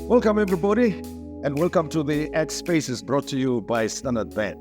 Welcome, everybody, and welcome to the X Spaces brought to you by Standard Bank.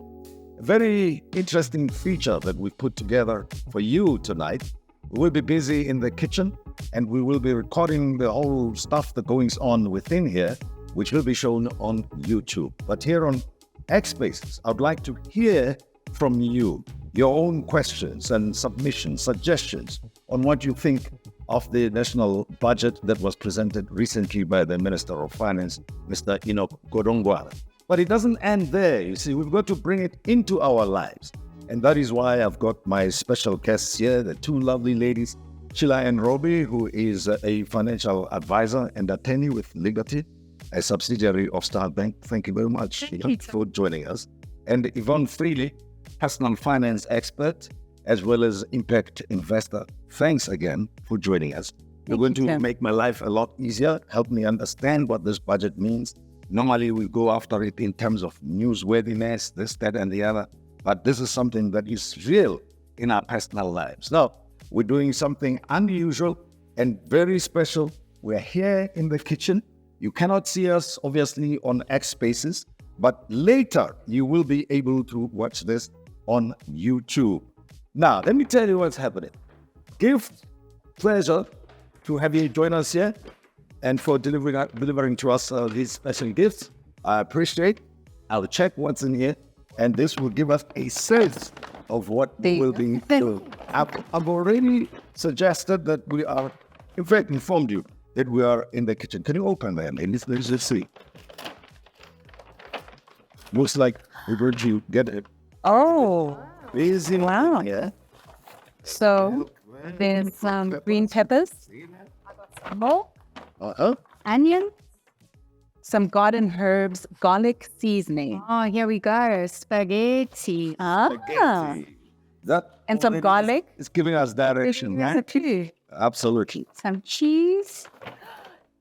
A very interesting feature that we put together for you tonight. We will be busy in the kitchen, and we will be recording the whole stuff that goes on within here, which will be shown on YouTube. But here on X Spaces, I'd like to hear from you, your own questions and submissions, suggestions on what you think of the national budget that was presented recently by the Minister of Finance, Mr. Enoch Godongwana. But it doesn't end there. You see, we've got to bring it into our lives. And that is why I've got my special guests here, the two lovely ladies, Sheila-Ann and Robey, who is a financial advisor and attorney with Liberty, a subsidiary of Standard Bank. Thank you very much for joining us. And Yvonne Freely, personal finance expert, as well as impact investor. Thanks again for joining us. You're going to make my life a lot easier, help me understand what this budget means. Normally we go after it in terms of newsworthiness, this, that, and the other, but this is something that is real in our personal lives. Now, we're doing something unusual and very special. We're here in the kitchen. You cannot see us, obviously, on X Spaces, but later you will be able to watch this on YouTube. Now, let me tell you what's happening. Pleasure to have you join us here and for delivering to us these special gifts. I appreciate. I'll check what's in here, and this will give us a sense of what will be doing. I've already suggested that we are, in fact, informed you that we are in the kitchen. Can you open that, ladies? Let's see. Looks like we're going to get it. Oh, Easy. wow. Yeah. So there's some green peppers, onion, some garden herbs, garlic seasoning. Oh, here we go. Spaghetti. Spaghetti. That And some garlic. It's giving us direction, There's a right? few. Absolutely. Some cheese.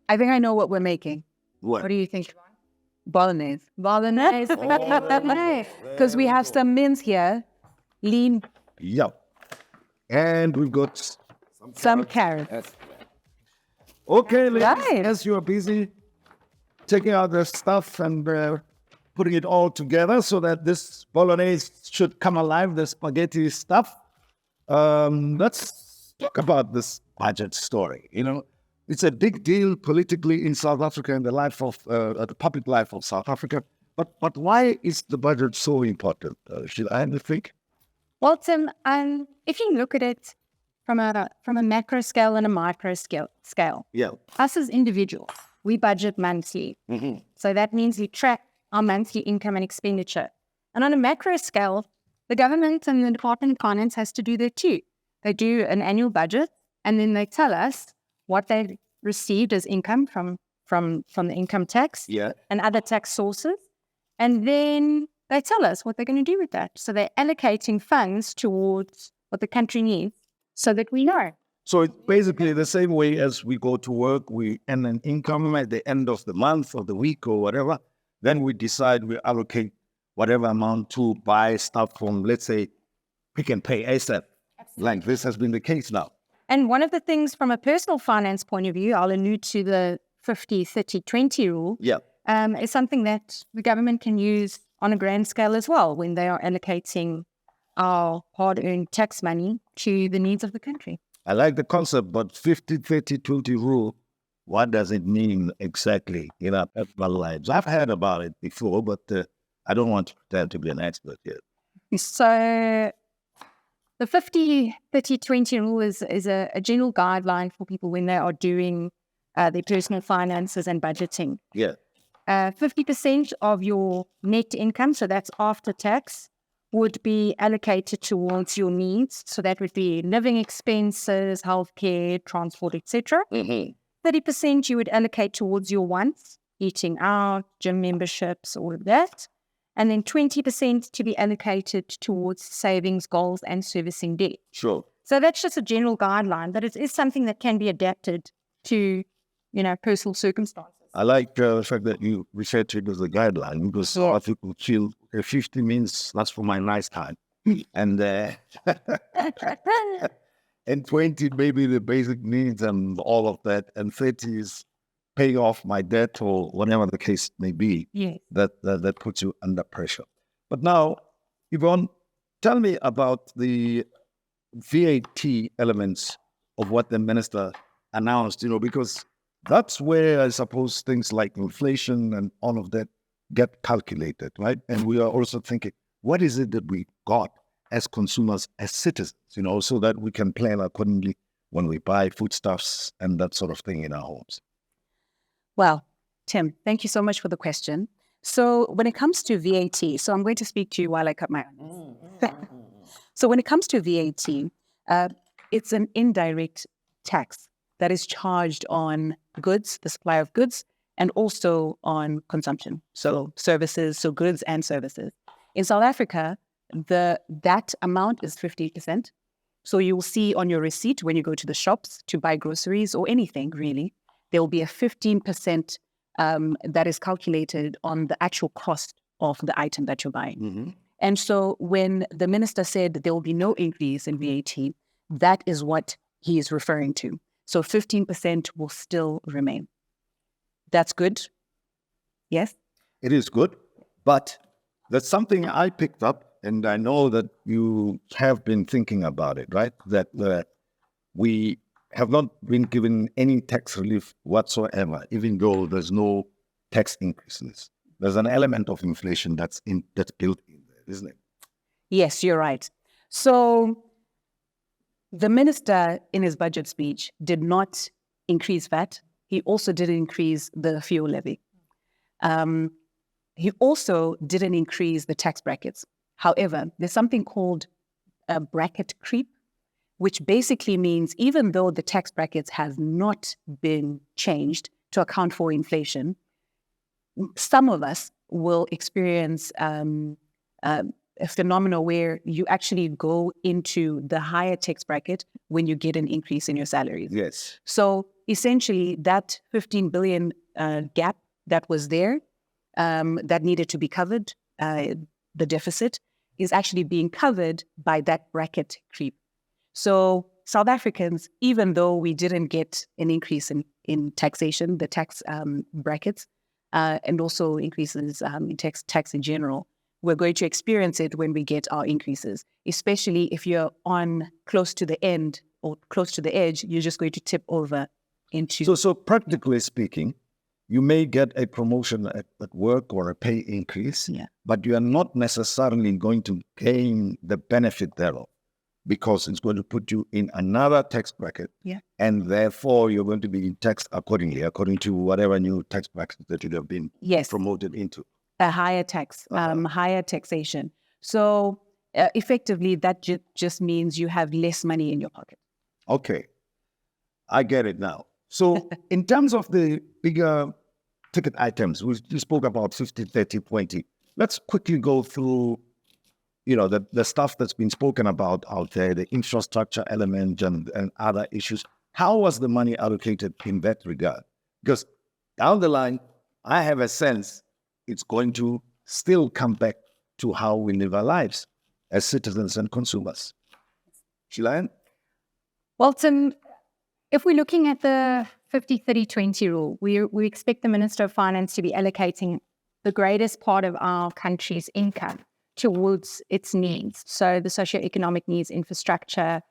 I think I know what we're making. What do you think? Bolognese. Bolognese. Because we have some mince here, lean, Yep. And we've got some carrots. Okay, ladies, Right. as you are busy taking out the stuff and putting it all together so that this bolognese should come alive, the spaghetti stuff, let's talk about this budget story. You know, it's a big deal politically in South Africa and the life of the public life of South Africa. But why is the budget so important? Sheila-Ann, you think? Well, Tim, if you look at it from a macro scale and a micro scale, Yeah. us as individuals, we budget monthly. Mm-hmm. So that means we track our monthly income and expenditure. And on a macro scale, the government and the Department of Finance has to do that too. They do an annual budget, and then they tell us what they received as income from the income tax Yeah. and other tax sources. And then they tell us what they're going to do with that. So they're allocating funds towards what the country needs so that we know. So it's basically the same way as we go to work, we earn an income at the end of the month or the week or whatever. Then we decide we allocate whatever amount to buy stuff from, let's say, Pick and Pay ASAP. Like this has been the case now. And one of the things from a personal finance point of view, I'll allude to the 50-30-20 rule, Yeah. is something that the government can use on a grand scale as well when they are allocating our hard-earned tax money to the needs of the country. I like the concept, but 50-30-20 rule, what does it mean exactly in our personal lives? I've heard about it before, but I don't want to pretend to be an expert here. So the 50-30-20 rule is a general guideline for people when they are doing their personal finances and budgeting. Yeah. 50% of your net income, so that's after tax, would be allocated towards your needs. So that would be living expenses, healthcare, transport, etc. Mm-hmm. 30% you would allocate towards your wants, eating out, gym memberships, all of that. And then 20% to be allocated towards savings goals and servicing debt. Sure. So that's just a general guideline, but it is something that can be adapted to, personal circumstances. I like the fact that you refer to it as a guideline because a lot of people feel 50 means that's for my nice time. And and 20 maybe the basic needs and all of that. And 30 is pay off my debt or whatever the case may be, Yes. that puts you under pressure. But now, Yvonne, tell me about the VAT elements of what the minister announced, because that's where I suppose things like inflation and all of that get calculated, right? And we are also thinking, what is it that we got as consumers, as citizens, so that we can plan accordingly when we buy foodstuffs and that sort of thing in our homes? Well, Tim, thank you so much for the question. So when it comes to VAT, so I'm going to speak to you while I cut my onions. So when it comes to VAT, it's an indirect tax that is charged on goods, the supply of goods, and also on consumption. So services, so goods and services. In South Africa, that amount is 50%. So you'll see on your receipt when you go to the shops to buy groceries or anything really, there will be a 15% that is calculated on the actual cost of the item that you're buying. Mm-hmm. And so when the minister said that there will be no increase in VAT, that is what he is referring to. So 15% will still remain. That's good. Yes? It is good, but that's something I picked up, and I know that you have been thinking about it, right? That we have not been given any tax relief whatsoever, even though there's no tax increases. There's an element of inflation that's built in there, isn't it? Yes, you're right. So the minister in his budget speech did not increase VAT. He also didn't increase the fuel levy. He also didn't increase the tax brackets. However, there's something called a bracket creep, which basically means even though the tax brackets have not been changed to account for inflation, some of us will experience a phenomenon where you actually go into the higher tax bracket when you get an increase in your salaries. Yes. So essentially that 15 billion gap that was there, that needed to be covered, the deficit, is actually being covered by that bracket creep. So South Africans, even though we didn't get an increase in taxation, the tax brackets, and also increases in tax in general, we're going to experience it when we get our increases, especially if you're on close to the end or close to the edge, you're just going to tip over into... So practically speaking, you may get a promotion at work or a pay increase, but you are not necessarily going to gain the benefit thereof because it's going to put you in another tax bracket, and therefore you're going to be taxed accordingly, according to whatever new tax bracket that you have been promoted into. A higher tax, higher taxation. So effectively, that just means you have less money in your pocket. Okay, I get it now. So in terms of the bigger ticket items, we spoke about 50, 30, 20. Let's quickly go through, the stuff that's been spoken about out there, the infrastructure element and other issues. How was the money allocated in that regard? Because down the line, I have a sense it's going to still come back to how we live our lives as citizens and consumers. Sheila-Ann? Well, Tim, if we're looking at the 50-30-20 rule, we expect the Minister of Finance to be allocating the greatest part of our country's income towards its needs. So the socioeconomic needs, infrastructure.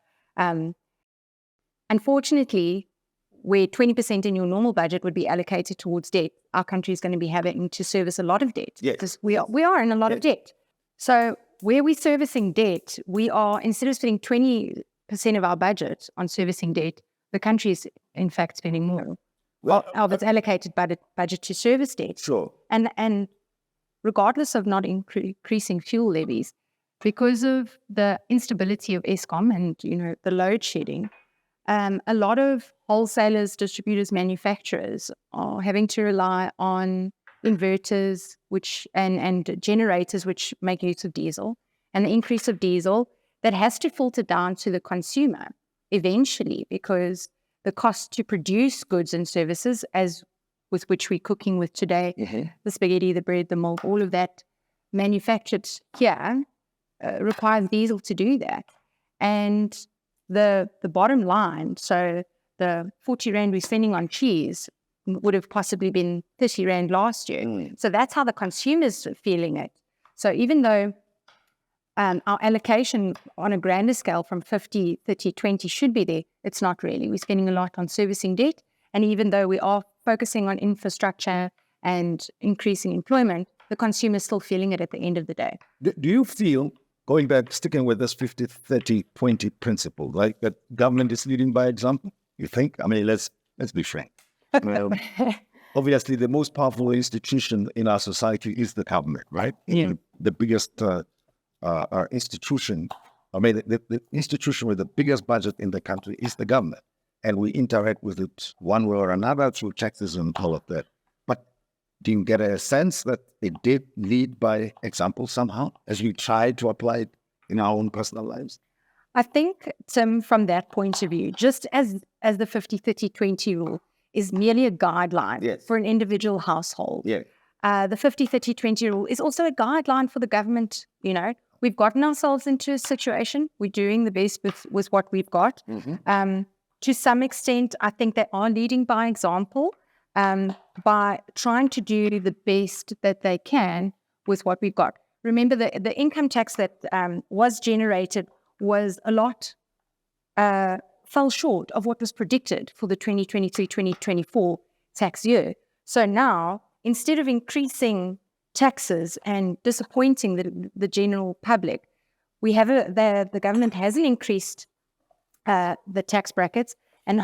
Unfortunately, where 20% in your normal budget would be allocated towards debt, our country is going to be having to service a lot of debt because we are in a lot of debt. So where we're servicing debt, we are, instead of spending 20% of our budget on servicing debt, the country is in fact spending more of its allocated budget to service debt. Sure. And regardless of not increasing fuel levies, because of the instability of Eskom and the load shedding, a lot of wholesalers, distributors, manufacturers are having to rely on inverters and generators which make use of diesel. And the increase of diesel that has to filter down to the consumer eventually, because the cost to produce goods and services, as with which we're cooking with today, the spaghetti, the bread, the milk, all of that manufactured here requires diesel to do that. And the bottom line, so the 40 Rand we're spending on cheese would have possibly been 30 Rand last year. So that's how the consumer's feeling it. So even though our allocation on a grander scale from 50, 30, 20 should be there, it's not really. We're spending a lot on servicing debt. And even though we are focusing on infrastructure and increasing employment, the consumer is still feeling it at the end of the day. Do you feel, going back, sticking with this 50, 30, 20 principle, right, that government is leading by example? You think? I mean, let's be frank. Obviously, the most powerful institution in our society is the government, right? Yeah. The biggest institution, the institution with the biggest budget in the country is the government. And we interact with it one way or another through taxes and all of that. But do you get a sense that it did lead by example somehow, as we try to apply it in our own personal lives? I think, Tim, from that point of view, just as the 50, 30, 20 rule is merely a guideline for an individual household, the 50, 30, 20 rule is also a guideline for the government. You know, we've gotten ourselves into a situation. We're doing the best with what we've got. To some extent, I think they are leading by example by trying to do the best that they can with what we've got. Remember, the income tax that was generated was a lot, fell short of what was predicted for the 2023-2024 tax year. So now, instead of increasing taxes and disappointing the general public, we have the government hasn't increased the tax brackets, and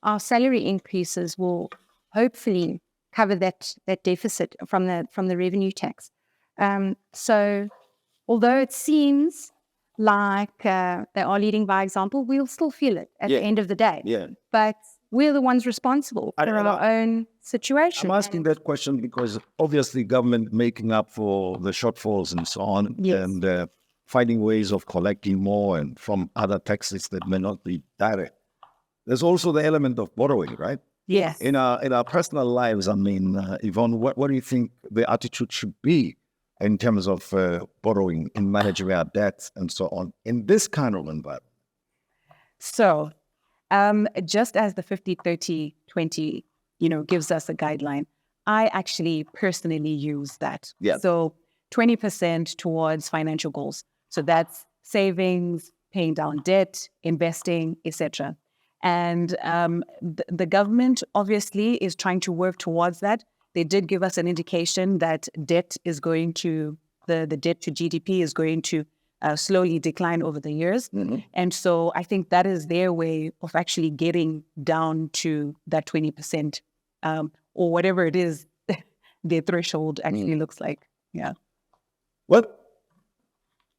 our salary increases will hopefully cover that deficit from the revenue tax. So, although it seems like they are leading by example, we'll still feel it at the end of the day. But we're the ones responsible for our own situation. I'm asking that question because obviously government making up for the shortfalls and so on, and finding ways of collecting more and from other taxes that may not be direct. There's also the element of borrowing, right? Yes. In our personal lives, I mean, Yvonne, what do you think the attitude should be in terms of borrowing and managing our debts and so on in this kind of environment? So, just as the 50, 30, 20, gives us a guideline, I actually personally use that. So 20% towards financial goals. So that's savings, paying down debt, investing, etc. And the government obviously is trying to work towards that. They did give us an indication that debt is going to, the debt to GDP is going to slowly decline over the years. And so I think that is their way of actually getting down to that 20% or whatever it is their threshold actually looks like. Yeah. Well,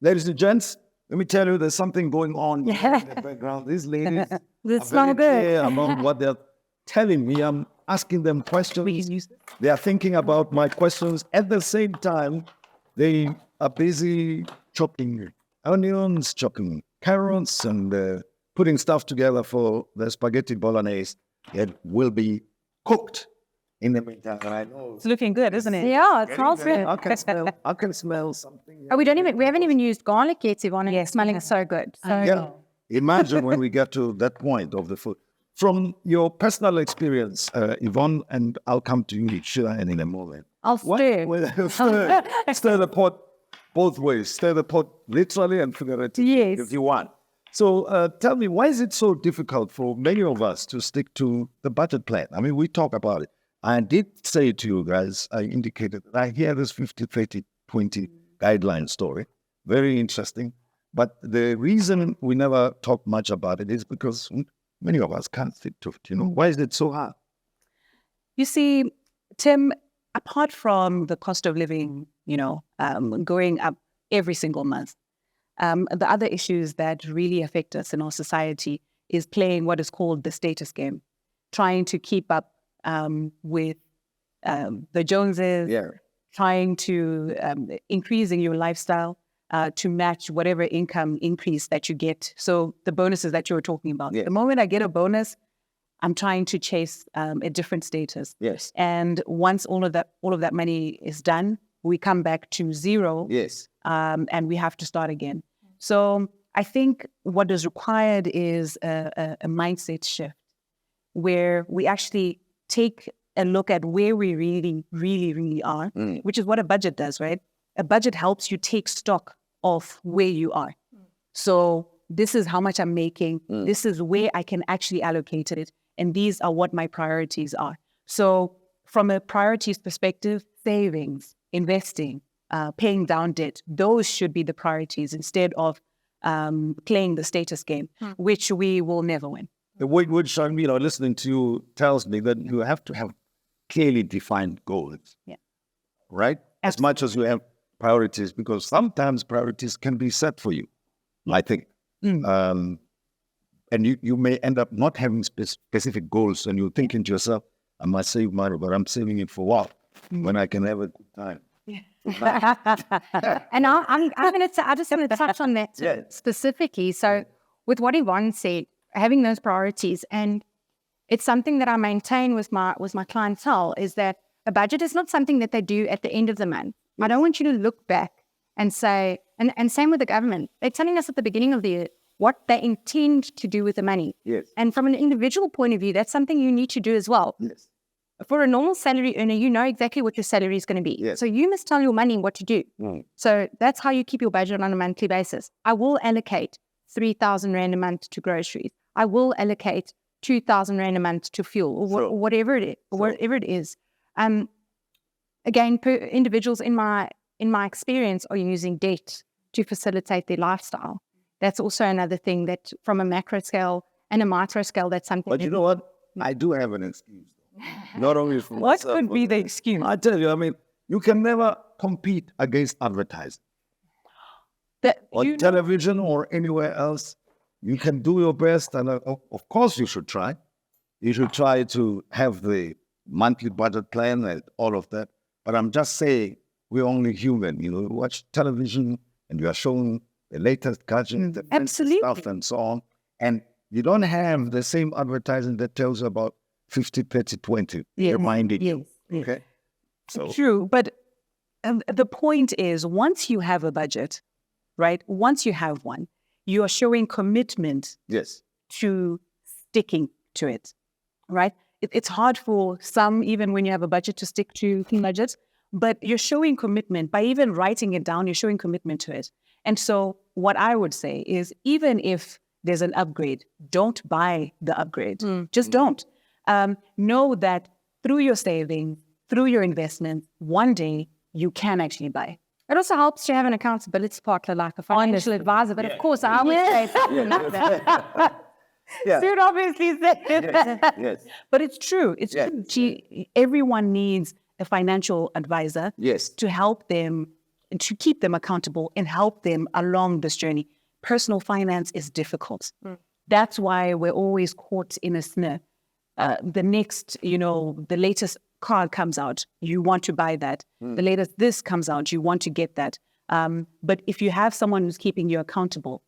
ladies and gents, let me tell you, there's something going on in the background. These ladies are very clear about what they're telling me. I'm asking them questions. They are thinking about my questions. At the same time, they are busy chopping onions, chopping carrots, and putting stuff together for the spaghetti bolognese. It will be cooked in the meantime. And I know it's looking good, isn't it? Yeah, it smells good. I can smell something. We haven't even used garlic yet, Yvonne. It's smelling so good. Imagine when we get to that point of the food. From your personal experience, Yvonne, and I'll come to you, Sheila-Ann, in a moment. I'll stir. Stir the pot both ways. Stir the pot literally and figuratively if you want. So tell me, why is it so difficult for many of us to stick to the budget plan? I mean, we talk about it. I did say to you guys, I indicated that I hear this 50, 30, 20 guideline story. Very interesting. But the reason we never talk much about it is because many of us can't stick to it. Why is it so hard? You see, Tim, apart from the cost of living, going up every single month, the other issues that really affect us in our society is playing what is called the status game, trying to keep up with the Joneses, trying to increasing your lifestyle to match whatever income increase that you get. So the bonuses that you were talking about. The moment I get a bonus, I'm trying to chase a different status. And once all of that money is done, we come back to zero. And we have to start again. So I think what is required is a mindset shift where we actually take a look at where we really, really, really are, which is what a budget does, right? A budget helps you take stock of where you are. So this is how much I'm making. This is where I can actually allocate it. And these are what my priorities are. So from a priorities perspective, savings, investing, paying down debt, those should be the priorities instead of playing the status game, which we will never win. The way which I'm, listening to you tells me that you have to have clearly defined goals. Yeah. Right? As much as you have priorities, because sometimes priorities can be set for you, I think. And you may end up not having specific goals, and you're thinking to yourself, I must save money, but I'm saving it for what? When I can have a good time. And I just want to touch on that specifically. So with what Yvonne said, having those priorities, and it's something that I maintain with my clientele, is that a budget is not something that they do at the end of the month. Yes. I don't want you to look back and say, and same with the government. They're telling us at the beginning of the year what they intend to do with the money. Yes. And from an individual point of view, that's something you need to do as well. Yes. For a normal salary earner, you know exactly what your salary is going to be. Yes. So you must tell your money what to do. So that's how you keep your budget on a monthly basis. I will allocate 3,000 Rand a month to groceries. I will allocate 2,000 Rand a month to fuel, or whatever it is. Again, individuals in my experience are using debt to facilitate their lifestyle. That's also another thing that, from a macro scale and a micro scale, that's something. But you know what? I do have an excuse. Not only for What myself, could be the excuse? I tell you, you can never compete against advertising. On television or anywhere else, you can do your best, and of course you should try. You should try to have the monthly budget plan and all of that. But I'm just saying, we're only human. You watch television and you are shown the latest gadget, absolutely, stuff and so on. And you don't have the same advertising that tells you about 50, 30, 20. Reminding you. Okay? So. True. But the point is, once you have a budget, right? Once you have one, you are showing commitment to sticking to it, right? It's hard for some, even when you have a budget, to stick to budgets, but you're showing commitment. By even writing it down, you're showing commitment to it. And so what I would say is, even if there's an upgrade, don't buy the upgrade. Just don't. Know that through your savings, through your investment, one day you can actually buy. It also helps to have an accountability partner like a financial advisor. But of course, I always say Stuart obviously said Yes. But it's true. It's true. Everyone needs a financial advisor to help them, to keep them accountable and help them along this journey. Personal finance is difficult. That's why we're always caught in a snare. The next, the latest car comes out, you want to buy that. The latest this comes out, you want to get that. But if you have someone who's keeping you accountable,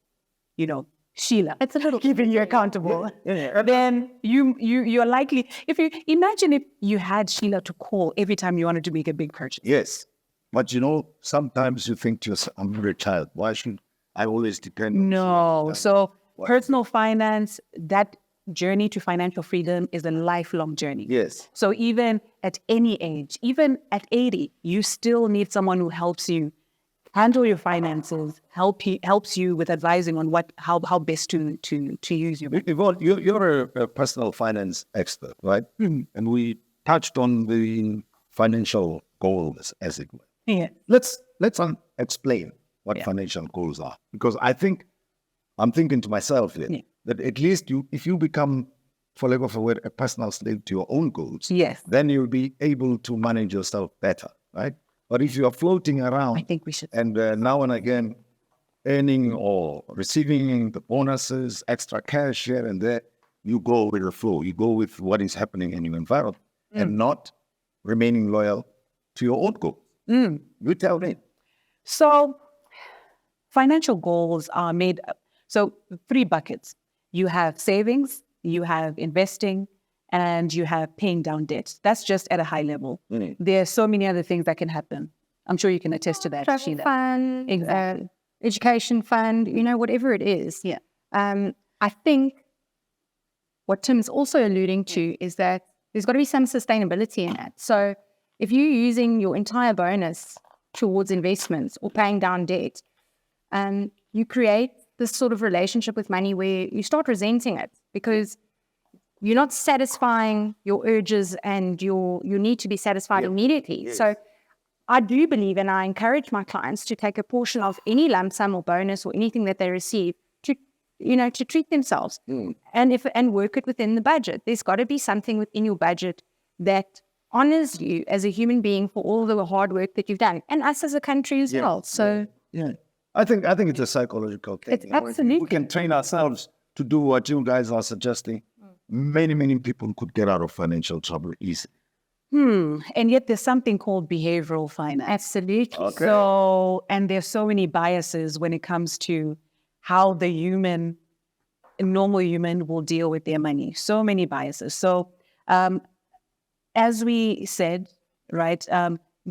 Sheila, it's a little keeping you accountable. Then you're likely. Imagine if you had Sheila to call every time you wanted to make a big purchase. Yes, but sometimes you think to yourself, I'm a child. Why should I always depend on No. So personal finance, that journey to financial freedom is a lifelong journey. Yes. So even at any age, even at 80, you still need someone who helps you handle your finances, helps you with advising on how best to use your money. Yvonne, you're a personal finance expert, right? And we touched on the financial goals, as it were. Yeah. Let's explain what financial goals are, because I'm thinking to myself here that at least if you become, for lack of a word, a personal slave to your own goals, then you'll be able to manage yourself better, right? But if you are floating around, I think we should. And now and again, earning or receiving the bonuses, extra cash here and there, you go with the flow. You go with what is happening in your environment and not remaining loyal to your own goals. You tell me. So financial goals are made up. So 3 buckets. You have savings, you have investing, and you have paying down debt. That's just at a high level. There are so many other things that can happen. I'm sure you can attest to that, travel Sheila. Fund, exactly. Education fund, whatever it is. Yeah. I think what Tim's also alluding to is that there's got to be some sustainability in it. So if you're using your entire bonus towards investments or paying down debt, you create this sort of relationship with money where you start resenting it because you're not satisfying your urges and your need to be satisfied immediately. Yes. So I do believe, and I encourage my clients to take a portion of any lump sum or bonus or anything that they receive to treat themselves and work it within the budget. There's got to be something within your budget that honors you as a human being for all the hard work that you've done, and us as a country as well. So I think it's a psychological thing. It's absolutely. We can train ourselves to do what you guys are suggesting. Many people could get out of financial trouble easily. And yet there's something called behavioral finance. Absolutely. Okay. So, and there's so many biases when it comes to how the normal human will deal with their money. So many biases. So, as we said, right,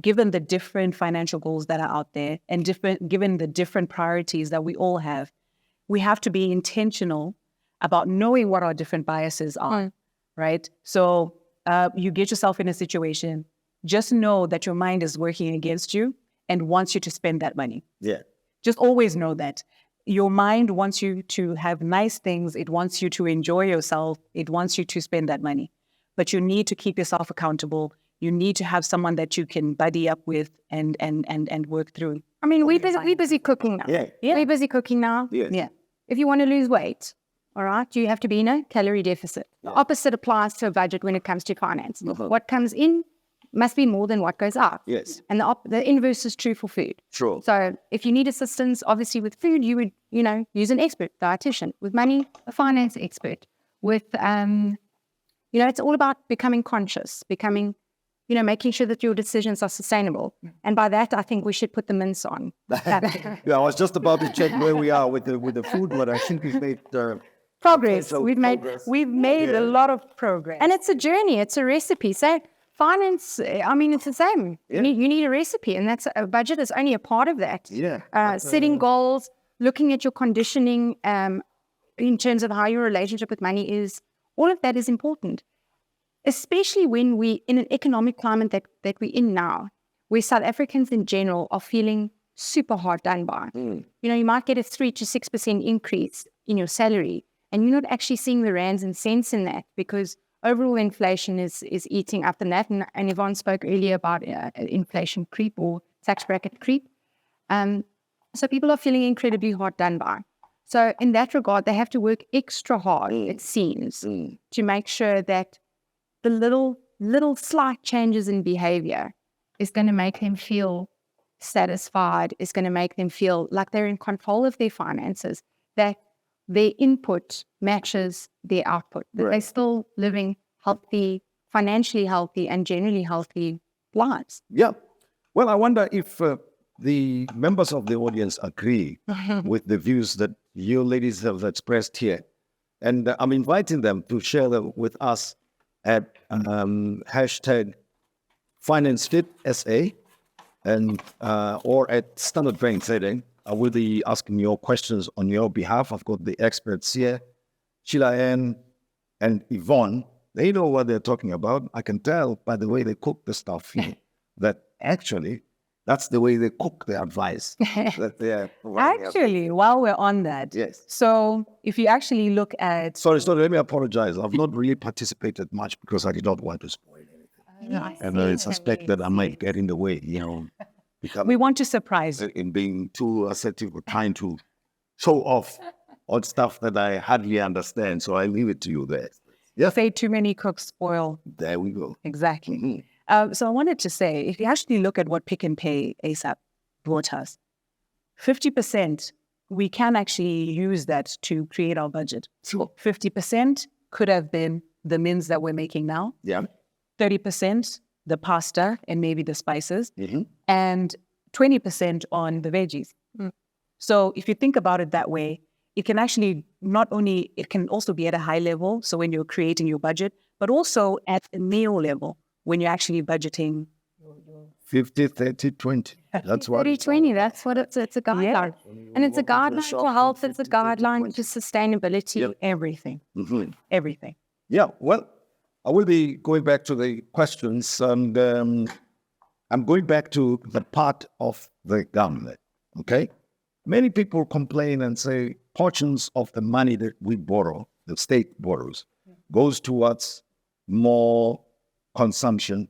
given the different financial goals that are out there and given the different priorities that we all have, we have to be intentional about knowing what our different biases are, right? So you get yourself in a situation, just know that your mind is working against you and wants you to spend that money. Yeah. Just always know that. Your mind wants you to have nice things. It wants you to enjoy yourself. It wants you to spend that money. But you need to keep yourself accountable. You need to have someone that you can buddy up with and work through. I mean, we're busy cooking now. Yeah. We're busy cooking now. Yes. Yeah. If you want to lose weight, all right, you have to be in a calorie deficit. The opposite applies to a budget when it comes to finance. What comes in must be more than what goes out. Yes. And the inverse is true for food. True. So if you need assistance, obviously with food, you would, use an expert, dietitian. With money, a finance expert. With, it's all about becoming conscious, making sure that your decisions are sustainable. And by that, I think we should put the mince on. I was just about to check where we are with the food, but I think we've made Progress. So We've made A lot of progress. and it's a journey. It's a recipe. So finance, it's the same. Yeah. You need a recipe, and that's a budget is only a part of that. Yeah. Setting goals, looking at your conditioning in terms of how your relationship with money is, all of that is important, especially when we in an economic climate that we're in now, where South Africans in general are feeling super hard done by. You might get a 3 to 6% increase in your salary, and you're not actually seeing the rands and cents in that because overall inflation is eating up in that. And Yvonne spoke earlier about inflation creep or tax bracket creep. So people are feeling incredibly hard done by. So in that regard, they have to work extra hard, it seems, to make sure that the little slight changes in behavior is going to make them feel satisfied, is going to make them feel like they're in control of their finances, that their input matches their output, that they're still living healthy, financially healthy, and generally healthy lives. Yeah. Well, I wonder if the members of the audience agree with the views that you ladies have expressed here. And I'm inviting them to share them with us at hashtag FinanceFitSA and or at Standard Bank setting. I will be asking your questions on your behalf. I've got the experts here, Sheila-Ann and Yvonne. They know what they're talking about. I can tell by the way they cook the stuff here that actually that's the way they cook their advice that they are providing. Actually, while we're on that, Yes. so if you actually look at... Sorry, let me apologize. I've not really participated much because I did not want to spoil anything. And I suspect that I might get in the way, we want to surprise you. in being too assertive or trying to show off on stuff that I hardly understand. So I leave it to you there. Yeah. Say too many cooks spoil. There we go. Exactly. So I wanted to say, if you actually look at what Pick and Pay ASAP brought us, 50%, we can actually use that to create our budget. Sure. 50% could have been the mince that we're making now. Yeah. 30% the pasta and maybe the spices, and 20% on the veggies. So if you think about it that way, it can actually it can also be at a high level, so when you're creating your budget, but also at a meal level, when you're actually budgeting. 50, 30, 20. That's what 30-20, that's what it's a guideline. And it's a guideline for health, it's a guideline to sustainability. Everything. Mm-hmm. Everything. Yeah, well, I will be going back to the questions, and I'm going back to the part of the government, okay? Many people complain and say portions of the money that we borrow, the state borrows, goes towards more consumption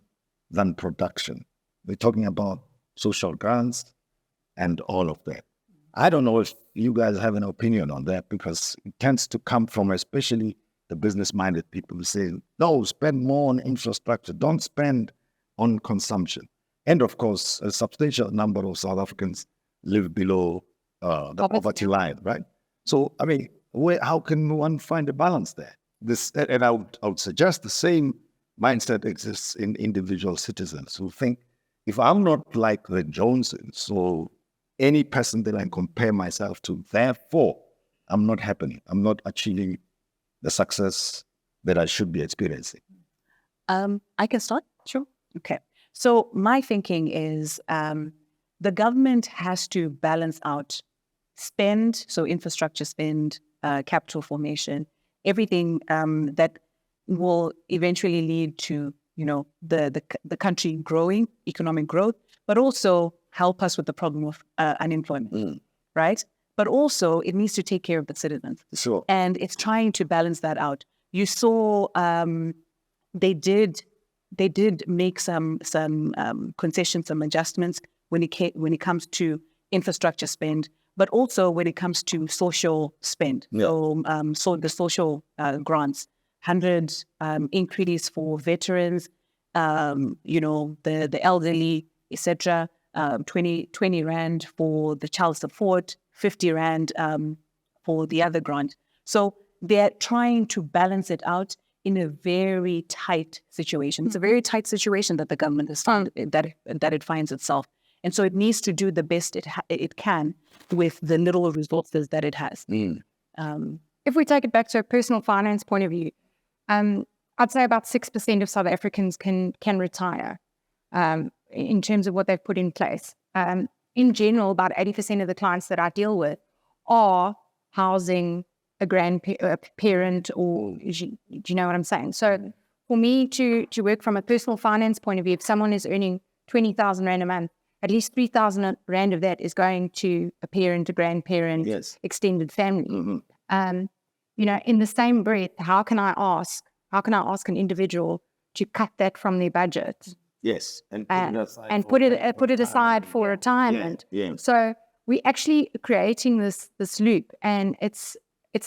than production. We're talking about social grants and all of that. I don't know if you guys have an opinion on that, because it tends to come from especially the business-minded people who say, no, spend more on infrastructure, don't spend on consumption. And of course, a substantial number of South Africans live below the poverty line, right? So, I mean, how can one find a balance there? And I would suggest the same mindset exists in individual citizens who think, if I'm not like the Joneses or any person that I compare myself to, therefore, I'm not happening. I'm not achieving the success that I should be experiencing. I can start? Sure. Okay. So my thinking is the government has to balance out spend, so infrastructure spend, capital formation, everything that will eventually lead to, the country growing, economic growth, but also help us with the problem of unemployment, right? But also it needs to take care of the citizens. Sure. And it's trying to balance that out. You saw they did make some concessions, some adjustments when it comes to infrastructure spend, but also when it comes to social spend. Yeah. So the social grants, 100 increase for veterans, the elderly, etc. 20 rand for the child support, 50 rand for the other grant. So they're trying to balance it out in a very tight situation. It's a very tight situation that the government has found, that it finds itself. And so it needs to do the best it can with the little resources that it has. If we take it back to a personal finance point of view, I'd say about 6% of South Africans can retire in terms of what they've put in place. In general, about 80% of the clients that I deal with are housing a grandparent, or do you know what I'm saying? So for me to work from a personal finance point of view, if someone is earning 20,000 Rand a month, at least 3,000 Rand of that is going to a parent, a grandparent, Yes. extended family. In the same breath, how can I ask an individual to cut that from their budget? Yes. And put it aside for retirement. Yeah. So we're actually creating this loop, and it's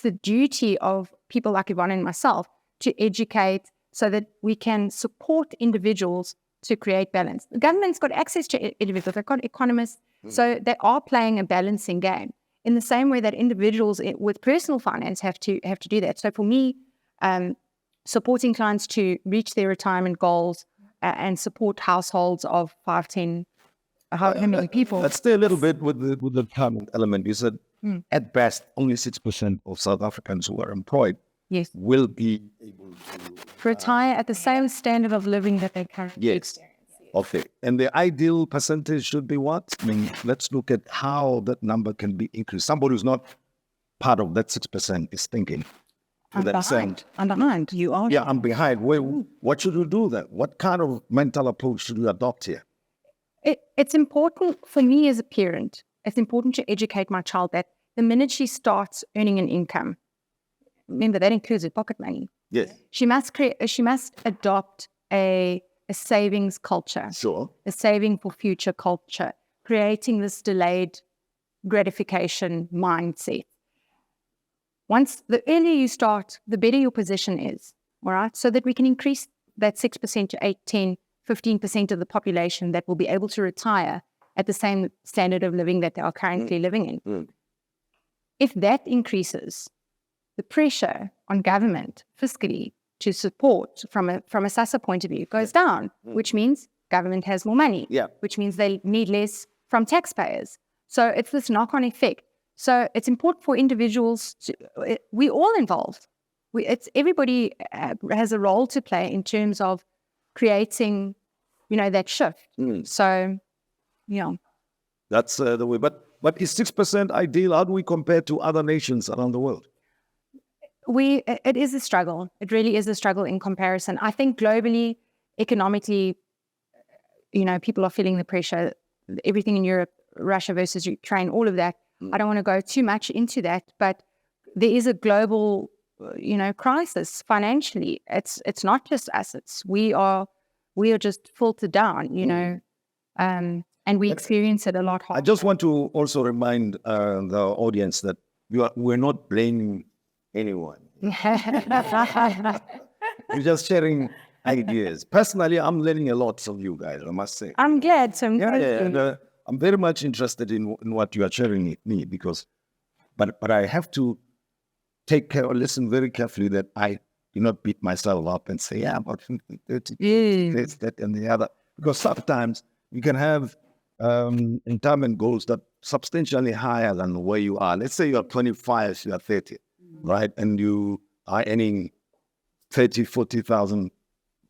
the duty of people like Yvonne and myself to educate so that we can support individuals to create balance. The government's got access to individuals, they've got economists, so they are playing a balancing game in the same way that individuals with personal finance have to do that. So for me, supporting clients to reach their retirement goals and support households of 5, 10, how many people. Let's stay a little bit with the retirement element. You said at best only 6% of South Africans who are employed will be able to retire at the same standard of living that they currently experience. Okay. And the ideal percentage should be what? I mean, let's look at how that number can be increased. Somebody who's not part of that 6% is thinking. I'm behind. You are. Yeah, I'm behind. What should we do then? What kind of mental approach should we adopt here? It's important for me as a parent. It's important to educate my child that the minute she starts earning an income, remember that includes her pocket money. Yes. She must adopt a savings culture. Sure. A saving for future culture, creating this delayed gratification mindset. Once the earlier you start, the better your position is, all right? So that we can increase that 6% to 8, 10, 15% of the population that will be able to retire at the same standard of living that they are currently living in. If that increases, the pressure on government fiscally to support from a SASSA point of view goes down, which means government has more money, which means they need less from taxpayers. So it's this knock-on effect. So it's important for individuals we're all involved. Everybody has a role to play in terms of creating, that shift. So, that's the way. But is 6% ideal? How do we compare to other nations around the world? It is a struggle. It really is a struggle in comparison. I think globally, economically, people are feeling the pressure. Everything in Europe, Russia versus Ukraine, all of that. I don't want to go too much into that, but there is a global, crisis financially. It's not just us. We are just filtered down, and we experience it a lot harder. I just want to also remind the audience that we're not blaming anyone. We're just sharing ideas. Personally, I'm learning a lot from you guys, I must say. I'm glad. So I'm very much interested in what you are sharing with me but I have to listen very carefully that I do not beat myself up and say, about 30, this, that, and the other. Because sometimes you can have retirement goals that substantially higher than where you are. Let's say you are 25, you are 30, right? And you are earning 30, 40,000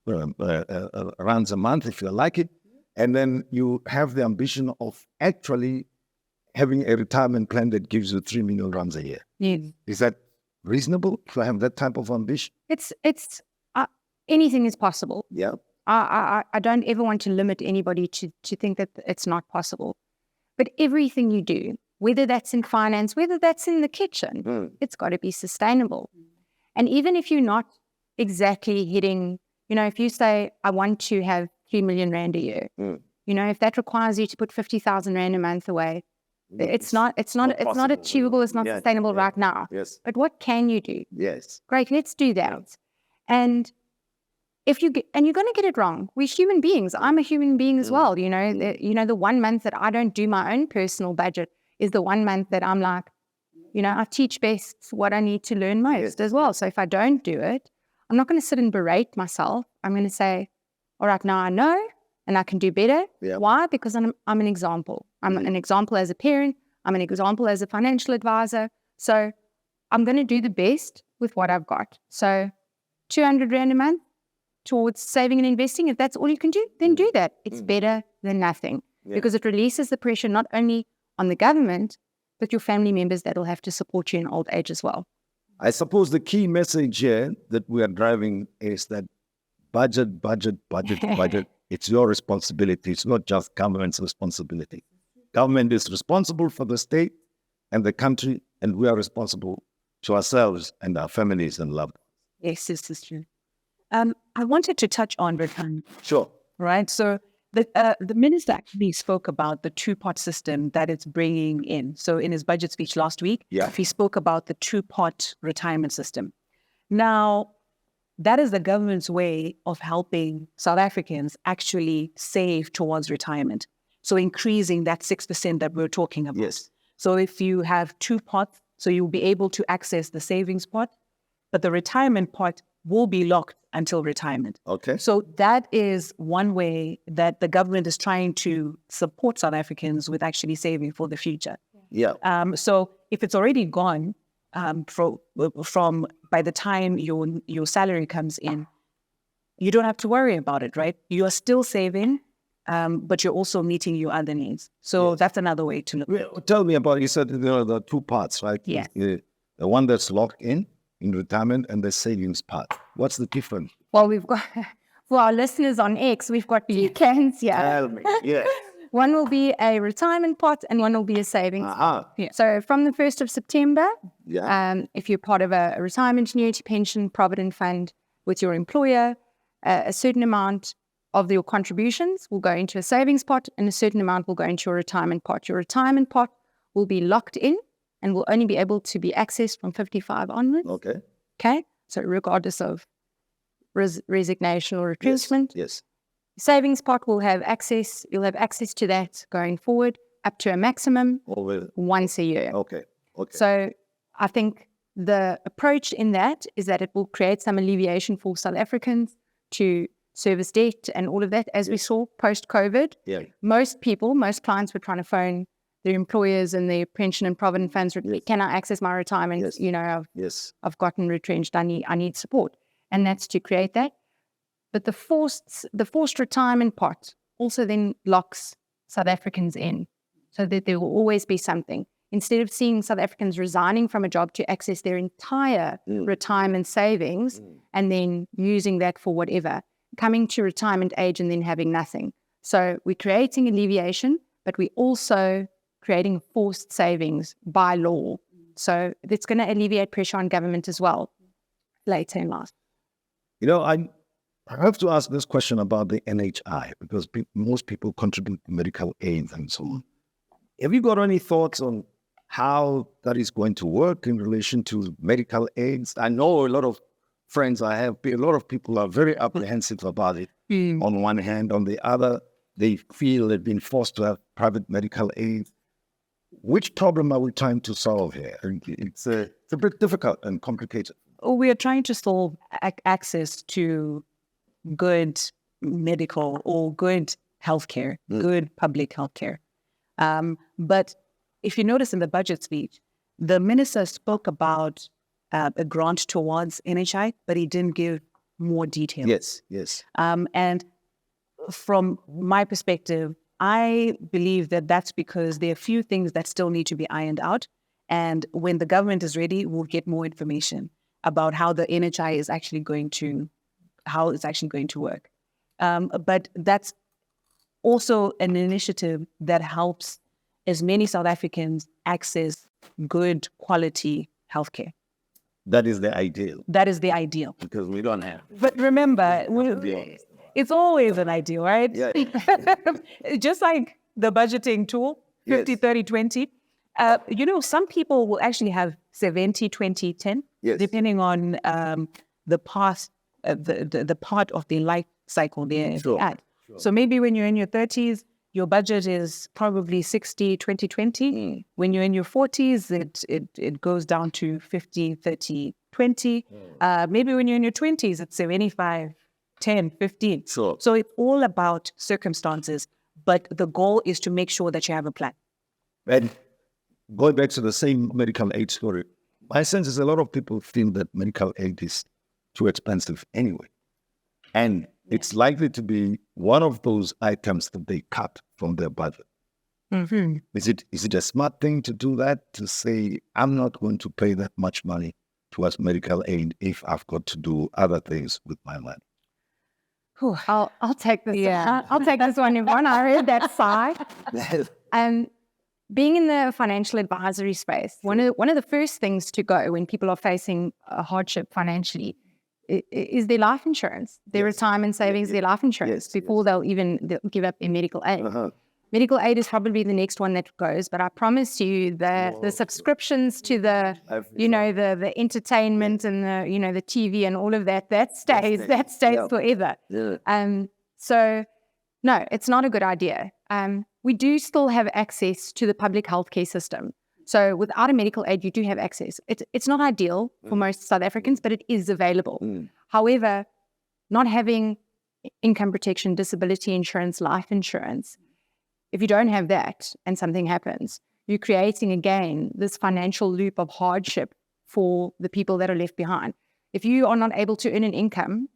rands a month, if you like it. And then you have the ambition of actually having a retirement plan that gives you 3 million rands a year. Yes. Is that reasonable to have that type of ambition? It's anything is possible. Yeah. I don't ever want to limit anybody to think that it's not possible. But everything you do, whether that's in finance, whether that's in the kitchen, it's got to be sustainable. And even if you're not exactly hitting, if you say, I want to have 3 million rand a year, if that requires you to put 50,000 rand a month away, it's not achievable, it's not sustainable right now. Yes. But what can you do? Yes. Great, let's do that. And you're going to get it wrong. We're human beings. I'm a human being as well. The 1 month that I don't do my own personal budget is the 1 month that I'm like, I teach best what I need to learn most as well. So if I don't do it, I'm not going to sit and berate myself. I'm going to say, all right, now I know and I can do better. Yeah. Why? Because I'm an example. I'm an example as a parent. I'm an example as a financial advisor. So I'm going to do the best with what I've got. So 200 rand a month towards saving and investing. If that's all you can do, then do that. It's better than nothing because it releases the pressure not only on the government, but your family members that will have to support you in old age as well. I suppose the key message here that we are driving is that budget. It's your responsibility. It's not just government's responsibility. Government is responsible for the state and the country, and we are responsible to ourselves and our families and loved ones. Yes, this is true. I wanted to touch on return. Sure. Right. So the minister actually spoke about the two-pot system that it's bringing in. So in his budget speech last week, he spoke about the two-pot retirement system. Now, that is the government's way of helping South Africans actually save towards retirement. So increasing that 6% that we're talking about. Yes. So if you have two pots, so you'll be able to access the savings pot, but the retirement pot will be locked until retirement. Okay. So that is one way that the government is trying to support South Africans with actually saving for the future. Yeah. So if it's already gone from by the time your salary comes in, you don't have to worry about it, right? You are still saving, but you're also meeting your other needs. So that's another way to look at it. Tell me about, you said there are the two parts, right? Yeah. The one that's locked in retirement and the savings part. What's the difference? Well, we've got, for our listeners on X, we've got two cans here. Tell me, yeah. One will be a retirement pot and one will be a savings pot. Yeah. So from the 1st of September, if you're part of a retirement annuity pension provident fund with your employer, a certain amount of your contributions will go into a savings pot and a certain amount will go into your retirement pot. Your retirement pot will be locked in and will only be able to be accessed from 55 onwards. Okay. So regardless of resignation or retrenchment. Yes. Savings pot will have access. You'll have access to that going forward up to a maximum once a year. Okay. So I think the approach in that is that it will create some alleviation for South Africans to service debt and all of that. As we saw post-COVID, most clients were trying to phone their employers and their pension and provident funds. Can I access my retirement? I've gotten retrenched. I need support. And that's to create that. But the forced retirement pot also then locks South Africans in so that there will always be something. instead of seeing South Africans resigning from a job to access their entire retirement savings and then using that for whatever, coming to retirement age and then having nothing. So we're creating alleviation, but we're also creating forced savings by law. So it's going to alleviate pressure on government as well later in life. You know, I have to ask this question about the NHI because most people contribute to medical aid and so on. Have you got any thoughts on how that is going to work in relation to medical aids? I know a lot of friends I have, a lot of people are very apprehensive about it. On one hand, on the other, they feel they've been forced to have private medical aid. Which problem are we trying to solve here? It's a bit difficult and complicated. We are trying to solve access to good medical or good healthcare, good public healthcare. But if you notice in the budget speech, the minister spoke about a grant towards NHI, but he didn't give more details. Yes. And from my perspective, I believe that that's because there are a few things that still need to be ironed out. And when the government is ready, we'll get more information about how the NHI is actually going to, how it's actually going to work. But that's also an initiative that helps as many South Africans access good quality healthcare. That is the ideal. That is the ideal. Because we don't have. But remember, it's always an ideal, right? Yeah. Just like the budgeting tool, 50, 30, 20. You know, some people will actually have 70, 20, 10, depending on the path, the part of the life cycle they're at. Sure. So maybe when you're in your 30s, your budget is probably 60, 20, 20. When you're in your 40s, it goes down to 50, 30, 20. Maybe when you're in your 20s, it's 75, 10, 15. Sure. So it's all about circumstances. But the goal is to make sure that you have a plan. And going back to the same medical aid story, my sense is a lot of people feel that medical aid is too expensive anyway. And it's likely to be one of those items that they cut from their budget. Mm-hmm. Is it a smart thing to do that, to say, I'm not going to pay that much money towards medical aid if I've got to do other things with my money? I'll take this. Yeah. I'll take this one, Yvonne. I heard that sigh. Being in the financial advisory space, one of the first things to go when people are facing a hardship financially is their life insurance, their retirement savings, their life insurance, before they'll give up their medical aid. Medical aid is probably the next one that goes, but I promise you that the subscriptions to the, the entertainment and the TV and all of that stays forever. Yeah. So no, it's not a good idea. We do still have access to the public healthcare system. So without a medical aid, you do have access. It's not ideal for most South Africans, but it is available. However, not having income protection, disability insurance, life insurance, if you don't have that and something happens, you're creating again this financial loop of hardship for the people that are left behind. If you are not able to earn an income,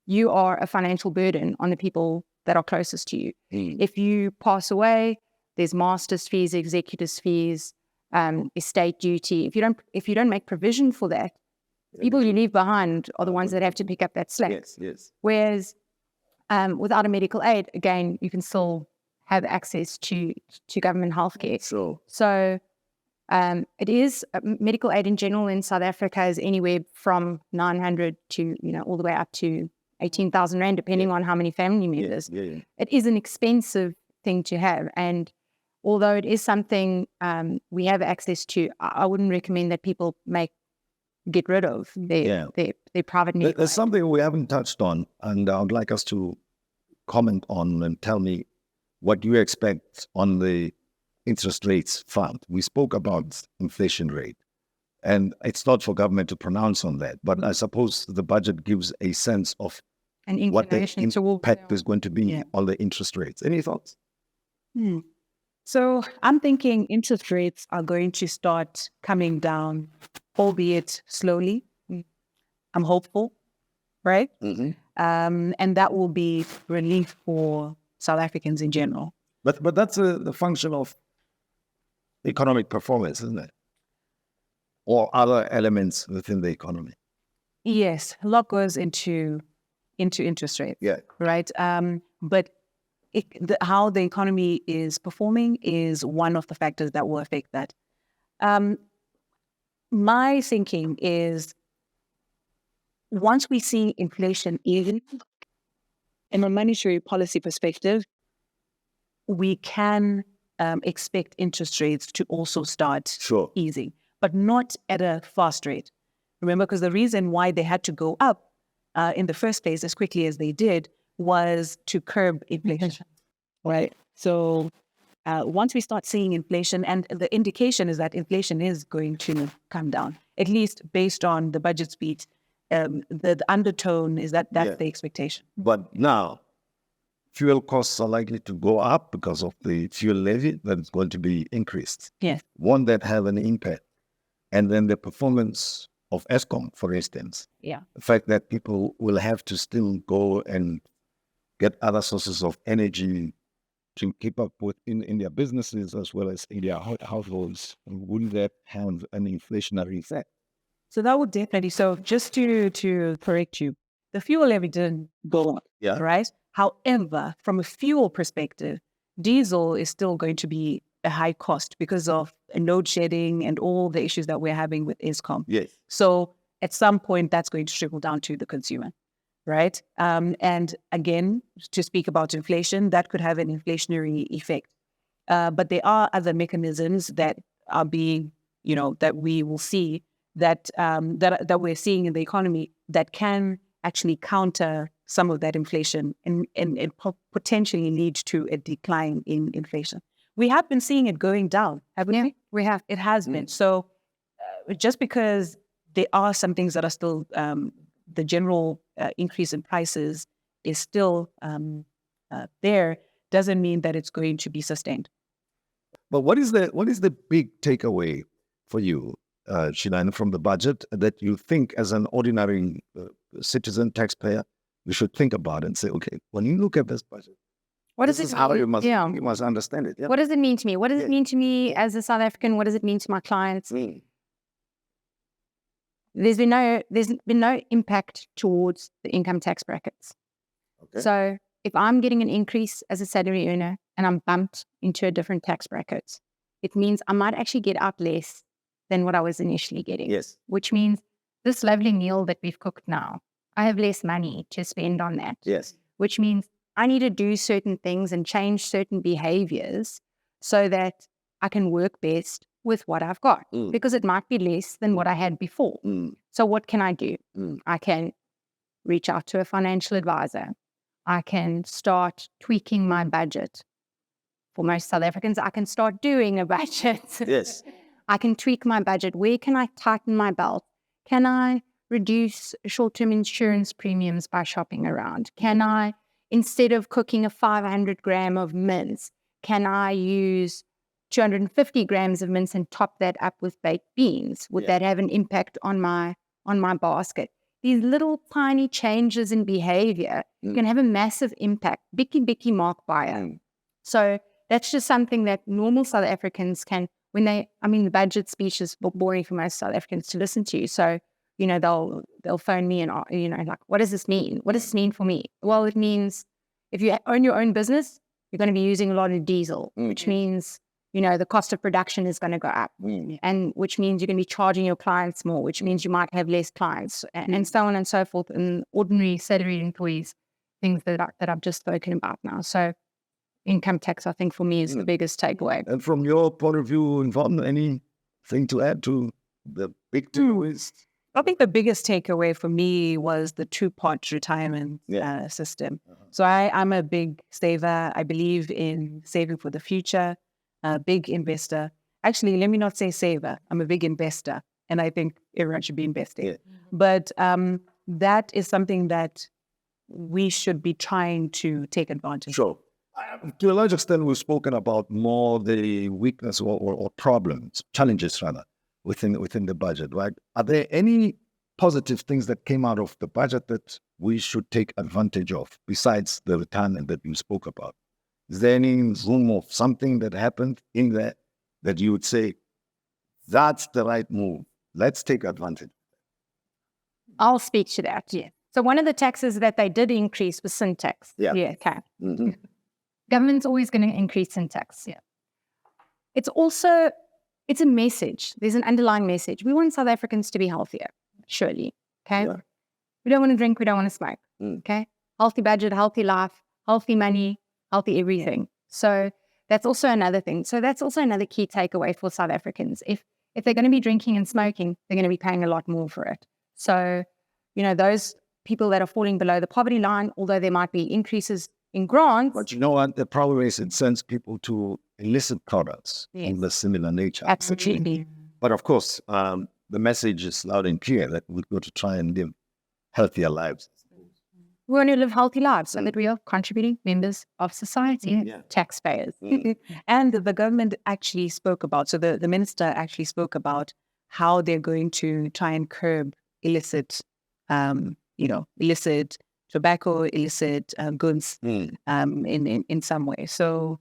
you are a financial burden on the people that are closest to you. If you pass away, there's master's fees, executors fees, estate duty. If you don't make provision for that, people you leave behind are the ones that have to pick up that slack. Yes. Whereas without a medical aid, again, you can still have access to government healthcare. So it is medical aid in general in South Africa is anywhere from 900 to all the way up to 18,000 rand, depending on how many family members. It is an expensive thing to have, and although it is something we have access to, I wouldn't recommend that people get rid of their private medical There's aid. something we haven't touched on, and I would like us to comment on and tell me what you expect on the interest rates front. We spoke about inflation rate, and it's not for government to pronounce on that, but I suppose the budget gives a sense of what the impact is going to be on the interest rates. Any thoughts? So I'm thinking interest rates are going to start coming down, albeit slowly. I'm hopeful, right? And that will be relief for South Africans in general. But that's the function of economic performance, isn't it? Or other elements within the economy. Yes, a lot goes into interest rates. Yeah. Right. But how the economy is performing is one of the factors that will affect that. My thinking is once we see inflation easing, in a monetary policy perspective, we can expect interest rates to also start easing, but not at a fast rate. Remember, because the reason why they had to go up in the first place as quickly as they did was to curb inflation, right? So once we start seeing inflation, and the indication is that inflation is going to come down, at least based on the budget speech, the undertone is that that's the expectation. But now, fuel costs are likely to go up because of the fuel levy that is going to be increased. Yes. Won't that have an impact? And then the performance of ESCOM, for instance. Yeah. The fact that people will have to still go and get other sources of energy to keep up with in their businesses as well as in their households. Wouldn't that have an inflationary effect? So that would definitely. So just to correct you, the fuel levy didn't go up. Yeah. Right. However, from a fuel perspective, diesel is still going to be a high cost because of load shedding and all the issues that we're having with ESCOM. Yes. So at some point, that's going to trickle down to the consumer, right? And again, to speak about inflation, that could have an inflationary effect. But there are other mechanisms that are being, that we will see that we're seeing in the economy that can actually counter some of that inflation and potentially lead to a decline in inflation. We have been seeing it going down, haven't we? We have. It has been. So just because there are some things that are still, the general increase in prices is still there, doesn't mean that it's going to be sustained. But what is the big takeaway for you, Sheila-Ann, from the budget that you think as an ordinary citizen, taxpayer, we should think about and say, okay, when you look at this budget, what does this it is how mean? you must understand it. Yeah? What does it mean to me? What does it mean to me as a South African? What does it mean to my clients? There's been no impact towards the income tax brackets. Okay. So if I'm getting an increase as a salary earner and I'm bumped into a different tax bracket, it means I might actually get out less than what I was initially getting. Yes. Which means this lovely meal that we've cooked now, I have less money to spend on that. Yes. Which means I need to do certain things and change certain behaviors so that I can work best with what I've got, because it might be less than what I had before. So what can I do? I can reach out to a financial advisor. I can start tweaking my budget. For most South Africans, I can start doing a budget. Yes. I can tweak my budget. Where can I tighten my belt? Can I reduce short-term insurance premiums by shopping around? Can I, instead of cooking a 500 gram of mince, can I use 250 grams of mince and top that up with baked beans? Would that have an impact on my basket? These little tiny changes in behavior can have a massive impact. Bicky mark buyer. So that's just something that normal South Africans can, the budget speech is boring for most South Africans to listen to. So, they'll phone me and, like, what does this mean? What does this mean for me? Well, it means if you own your own business, you're going to be using a lot of diesel, which means, the cost of production is going to go up, and which means you're going to be charging your clients more, which means you might have less clients, and so on and so forth. And ordinary salaried employees, things that I've just spoken about now. So income tax, I think, for me is the biggest takeaway. And from your point of view, Yvonne, anything to add to the big takeaways? I think the biggest takeaway for me was the two-part retirement system. So I'm a big saver. I believe in saving for the future, a big investor. Actually, let me not say saver. I'm a big investor, and I think everyone should be investing. Yeah. But that is something that we should be trying to take advantage of. Sure. To a large extent, we've spoken about more the weakness or problems, challenges rather, within the budget, right? Are there any positive things that came out of the budget that we should take advantage of besides the retirement that you spoke about? Is there any room of something that happened in that that you would say, that's the right move. Let's take advantage? I'll speak to that. Yeah. So one of the taxes that they did increase was sin tax. Yeah. Okay. Mm-hmm. Government's always going to increase sin tax. Yeah. It's a message. There's an underlying message. We want South Africans to be healthier, surely. Okay. Yeah. We don't want to drink. We don't want to smoke. Mm. Okay. Healthy budget, healthy life, healthy money, healthy everything. So that's also another thing. So that's also another key takeaway for South Africans. If they're going to be drinking and smoking, they're going to be paying a lot more for it. So, those people that are falling below the poverty line, although there might be increases in grants. But you know what? The problem is it sends people to illicit products Yes. of the similar nature. Absolutely. But of course, the message is loud and clear that we've got to try and live healthier lives. We want to live healthy lives so that we are contributing members of society, Yeah. taxpayers. And the government actually spoke about, so the minister actually spoke about how they're going to try and curb illicit, illicit tobacco, illicit goods in some way. So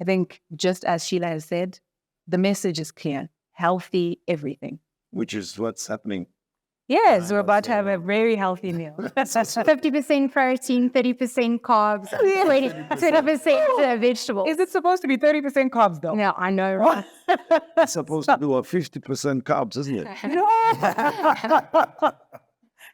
I think just as Sheila has said, the message is clear, healthy everything. Which is what's happening. Yes, we're about to have a very healthy meal. 50% protein, 30% carbs, 20% vegetables. Is it supposed to be 30% carbs though? No, I know, right? It's supposed to do a 50% carbs, isn't it?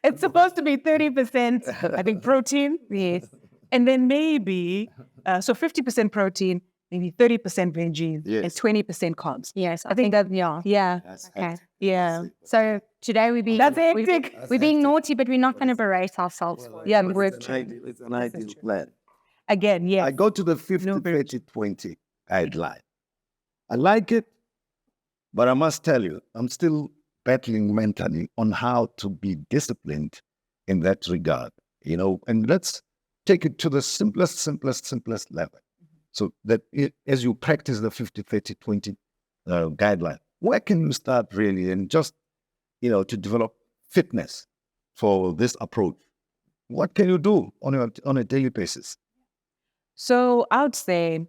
It's supposed to be 30%, I think, protein. Yes. And then maybe, 50% protein, maybe 30% veggies, Yes. and 20% carbs. Yes, I think that, yeah. That's Okay. hectic. Yeah. So today we're being That's hectic. we're being naughty, but we're not going to berate ourselves for it. Yeah, But we're, it's an ideal plan. again, yeah. I go to the 50-30-20 guideline. I like it, but I must tell you, I'm still battling mentally on how to be disciplined in that regard, and let's take it to the simplest level. So that as you practice the 50-30-20 guideline, where can you start really and just, to develop fitness for this approach? What can you do on a daily basis? So I would say,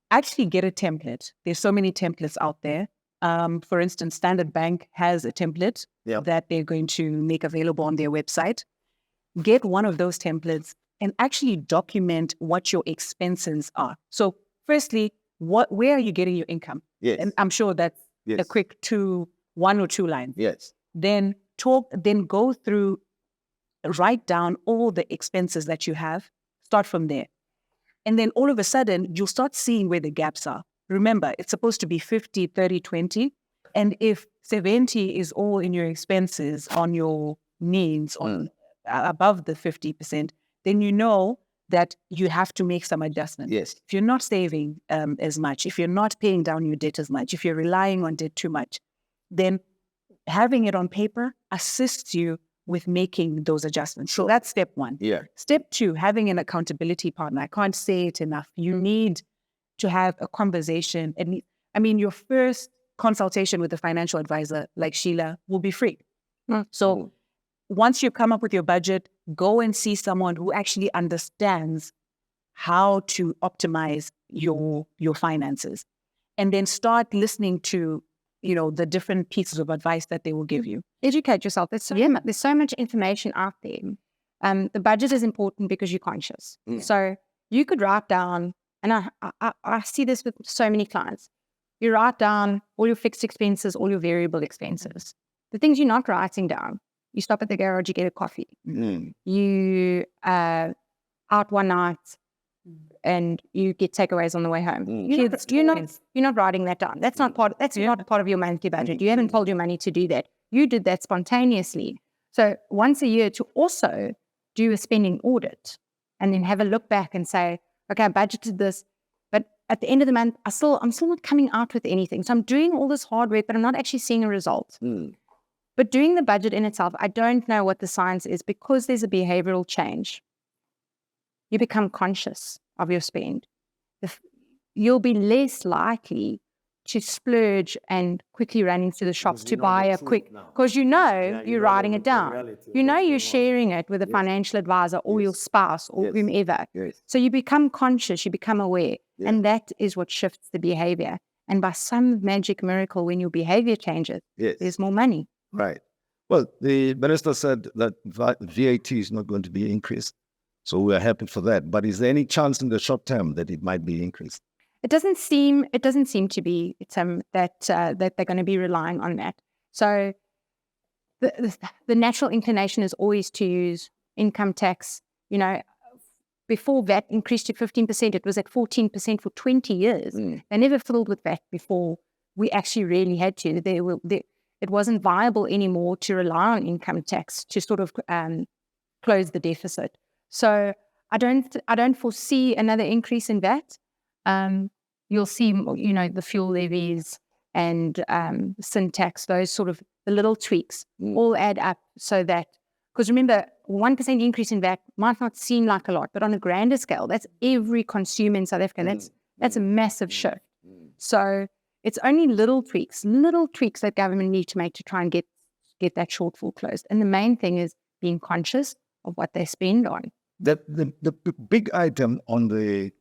actually get a template. There's so many templates out there. For instance, Standard Bank has a template that they're going to make available on their website. Get one of those templates and actually document what your expenses are. So firstly, where are you getting your income? Yes. And I'm sure that's a quick 1 or 2 lines. Yes. Then go through, write down all the expenses that you have, start from there. And then all of a sudden, you'll start seeing where the gaps are. Remember, it's supposed to be 50-30-20. And if 70 is all in your expenses on your needs, on above the 50%, then you know that you have to make some adjustments. Yes. If you're not saving as much, if you're not paying down your debt as much, if you're relying on debt too much, then having it on paper assists you with making those adjustments. So that's step 1. Yeah. Step 2, having an accountability partner. I can't say it enough. You need to have a conversation. And your first consultation with a financial advisor like Sheila will be free. So once you come up with your budget, go and see someone who actually understands how to optimize your finances. And then start listening to, the different pieces of advice that they will give you. Educate yourself. There's so much information out there. The budget is important because you're conscious. So you could write down, and I see this with so many clients. You write down all your fixed expenses, all your variable expenses. The things you're not writing down, you stop at the garage, you get a coffee. You out one night and you get takeaways on the way home. You're not writing that down. That's not part of your monthly budget. You haven't told your money to do that. You did that spontaneously. So once a year to also do a spending audit and then have a look back and say, okay, I budgeted this, but at the end of the month, I'm still not coming out with anything. So I'm doing all this hard work, but I'm not actually seeing a result. But doing the budget in itself, I don't know what the science is, because there's a behavioral change. You become conscious of your spend. You'll be less likely to splurge and quickly run into the shops to buy a quick, because you're writing it down. You're sharing it with a financial advisor or your spouse or whomever. So you become conscious, you become aware, and that is what shifts the behavior. And by some magic miracle, when your behavior changes, there's more money. Right. Well, the minister said that VAT is not going to be increased. So we are happy for that. But is there any chance in the short term that it might be increased? It doesn't seem to be that they're going to be relying on that. So the natural inclination is always to use income tax. Before VAT increased to 15%, it was at 14% for 20 years. They never fiddled with that before we actually really had to. It wasn't viable anymore to rely on income tax to sort of close the deficit. So I don't foresee another increase in VAT. You'll see, the fuel levies and sin tax, those sort of the little tweaks all add up so that, because remember, 1% increase in VAT might not seem like a lot, but on a grander scale, that's every consumer in South Africa. That's a massive shift. So it's only little tweaks that government need to make to try and get that shortfall closed. And the main thing is being conscious of what they spend on. The big item on the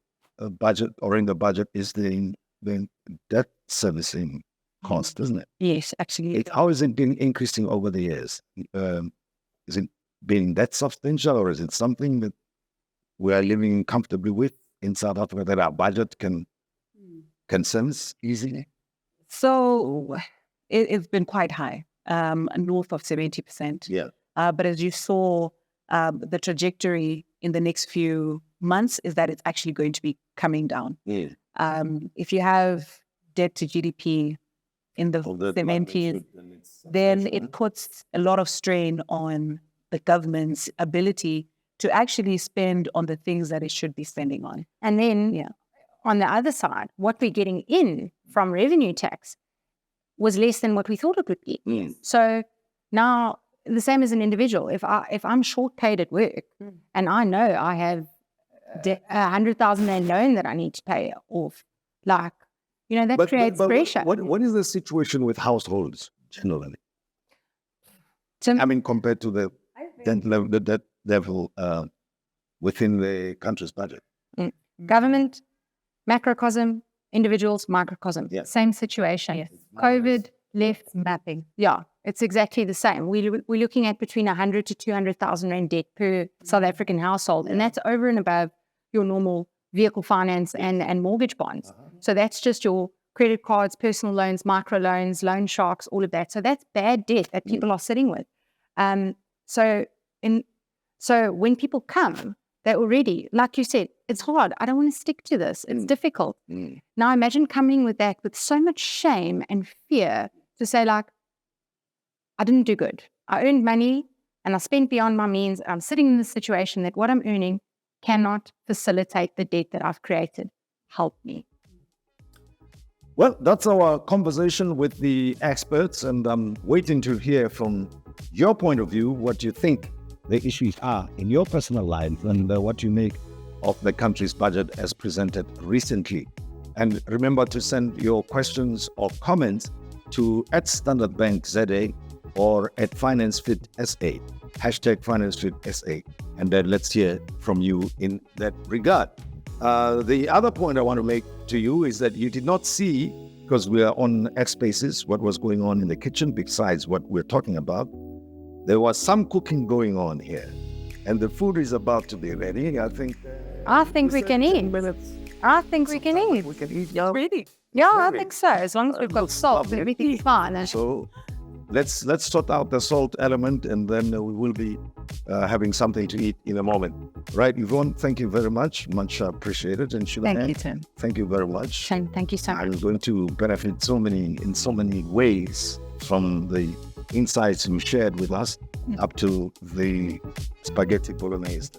budget or in the budget is the debt servicing cost, isn't it? Yes, actually. How has it been increasing over the years? Is it being that substantial, or is it something that we are living comfortably with in South Africa that our budget can service easily? So it's been quite high, north of 70%. Yeah. But as you saw, the trajectory in the next few months is that it's actually going to be coming down. Yeah. If you have debt to GDP in the 70s, then it puts a lot of strain on the government's ability to actually spend on the things that it should be spending on. And then on the other side, what we're getting in from revenue tax was less than what we thought it would be. So now, the same as an individual, if I'm short paid at work and I know I have 100,000 rand loan that I need to pay off, that creates pressure. What is the situation with households generally? Compared to the debt level within the country's budget? Government, macrocosm, individuals, microcosm. Yeah. Same situation. Yes. COVID left mapping. Yeah, it's exactly the same. We're looking at between 100 to 200,000 rand debt per South African household, and that's over and above your normal vehicle finance and mortgage bonds. So that's just your credit cards, personal loans, micro loans, loan sharks, all of that. So that's bad debt that people are sitting with. So when people come, they're already, like you said, it's hard. I don't want to stick to this. It's difficult. Now imagine coming with that with so much shame and fear to say, I didn't do good. I earned money and I spent beyond my means. I'm sitting in this situation that what I'm earning cannot facilitate the debt that I've created. Help me. Well, that's our conversation with the experts, and I'm waiting to hear from your point of view what you think the issues are in your personal life and what you make of the country's budget as presented recently. And remember to send your questions or comments to @StandardBankZA or @FinanceFitSA, #FinanceFitSA. And then let's hear from you in that regard. The other point I want to make to you is that you did not see, because we are on X Spaces, what was going on in the kitchen besides what we're talking about. There was some cooking going on here, and the food is about to be ready. I think we can eat. I think we can eat. We can eat now. Really? Yeah, I think so. As long as we've got salt, everything's fine. So let's sort out the salt element, and then we will be having something to eat in a moment. Right, Yvonne, thank you very much. Much appreciated. And Sheila-Ann, Thank you, Tim. thank you very much. Thank you so much. I'm going to benefit in so many ways from the insights you shared with us, up to the spaghetti bolognese.